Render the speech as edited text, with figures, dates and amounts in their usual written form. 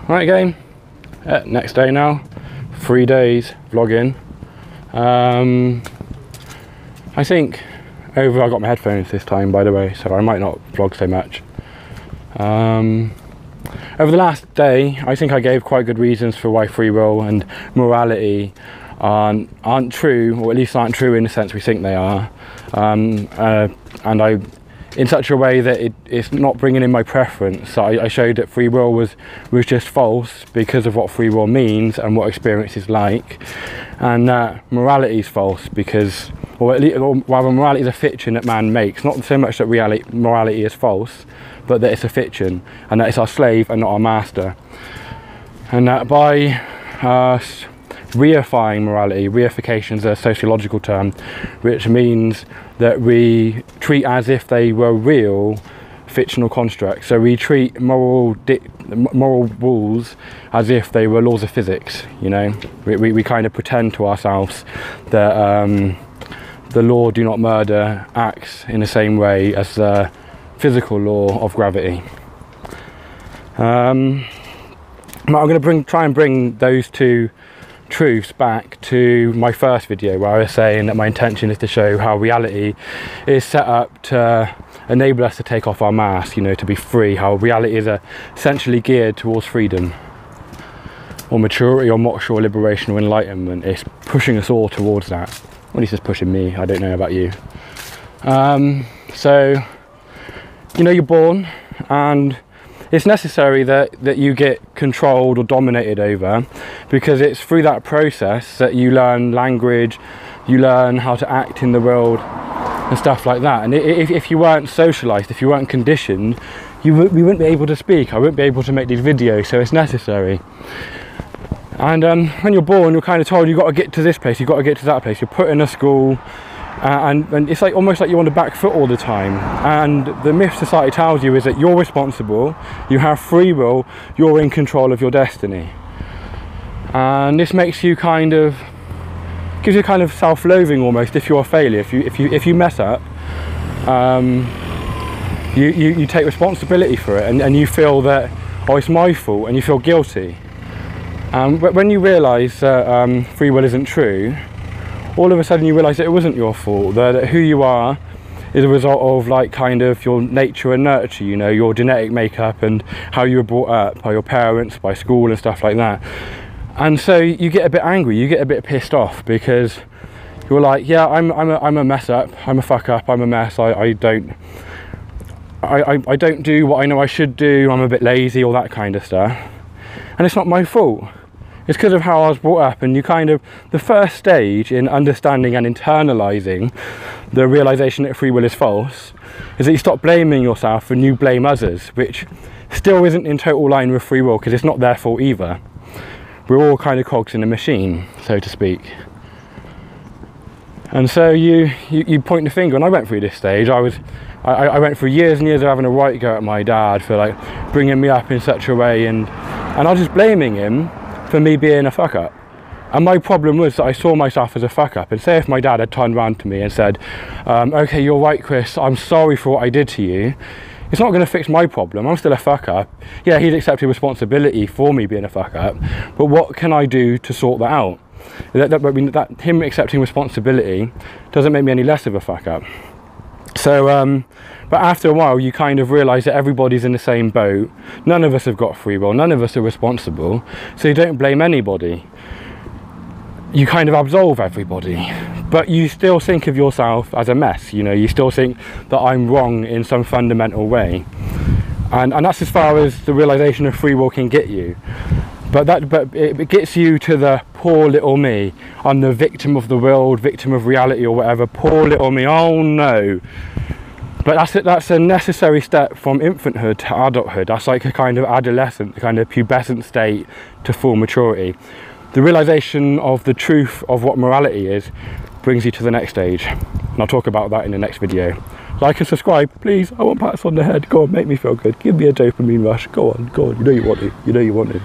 Right, game. Next day now. 3 days vlogging. I think I got my headphones this time, by the way, so I might not vlog so much. Over the last day, I think I gave quite good reasons for why free will and morality aren't true, or at least aren't true in the sense we think they are. And I, in such a way that it's not bringing in my preference. So I showed that free will was just false because of what free will means and what experience is like, and that morality is false because, or rather, morality is a fiction that man makes. Not so much that morality is false, but that it's a fiction and that it's our slave and not our master. And that by reifying morality, reification is a sociological term, which means that we treat as if they were real fictional constructs. So we treat moral rules as if they were laws of physics, you know. We kind of pretend to ourselves that the law do not murder acts in the same way as the physical law of gravity. I'm going to try and bring those two truths back to my first video, where I was saying that my intention is to show how reality is set up to enable us to take off our mask, you know, to be free, how reality is essentially geared towards freedom or maturity or moksha or liberation or enlightenment. It's pushing us all towards that. Well, at least it's pushing me. I don't know about you. So, you know, you're born, and it's necessary that you get controlled or dominated over, because it's through that process that you learn language, you learn how to act in the world and stuff like that. And if you weren't socialized, if you weren't conditioned, we wouldn't be able to speak. I wouldn't be able to make these videos, so it's necessary. And when you're born, you're kind of told you've got to get to this place, you've got to get to that place. You're put in a school, and it's like almost like you're on the back foot all the time. And the myth society tells you is that you're responsible, you have free will, you're in control of your destiny. And this makes you gives you kind of self-loathing almost if you're a failure. If you mess up, you take responsibility for it, and you feel that, oh, it's my fault, and you feel guilty. But when you realise that free will isn't true, all of a sudden you realise that it wasn't your fault, that who you are is a result of like kind of your nature and nurture, you know, your genetic makeup and how you were brought up by your parents, by school and stuff like that. And so you get a bit angry, you get a bit pissed off, because you're like, yeah, I'm a mess up, I'm a fuck up, I'm a mess, I don't do what I know I should do, I'm a bit lazy, all that kind of stuff. And it's not my fault. It's because of how I was brought up. And you kind of, the first stage in understanding and internalizing the realization that free will is false is that you stop blaming yourself and you blame others, which still isn't in total line with free will, because it's not their fault either. We're all kind of cogs in a machine, so to speak. And so you point the finger, and I went through this stage. I went through years and years of having a right go at my dad for like bringing me up in such a way, and I was just blaming him for me being a fuck up. And my problem was that I saw myself as a fuck up. And say if my dad had turned around to me and said, okay, you're right, Chris, I'm sorry for what I did to you, it's not going to fix my problem. I'm still a fuck up. Yeah, he's accepted responsibility for me being a fuck up, but what can I do to sort that out? That him accepting responsibility doesn't make me any less of a fuck up. So, but after a while you kind of realise that everybody's in the same boat. None of us have got free will, none of us are responsible, so you don't blame anybody. You kind of absolve everybody, but you still think of yourself as a mess, you know, you still think that I'm wrong in some fundamental way. And that's as far as the realisation of free will can get you. But it gets you to the poor little me. I'm the victim of the world, victim of reality or whatever. Poor little me, oh no. But that's a necessary step from infanthood to adulthood. That's like a kind of adolescent, a kind of pubescent state to full maturity. The realisation of the truth of what morality is brings you to the next stage. And I'll talk about that in the next video. Like and subscribe, please. I want pats on the head. Go on, make me feel good. Give me a dopamine rush. Go on, you know you want to. You know you want to.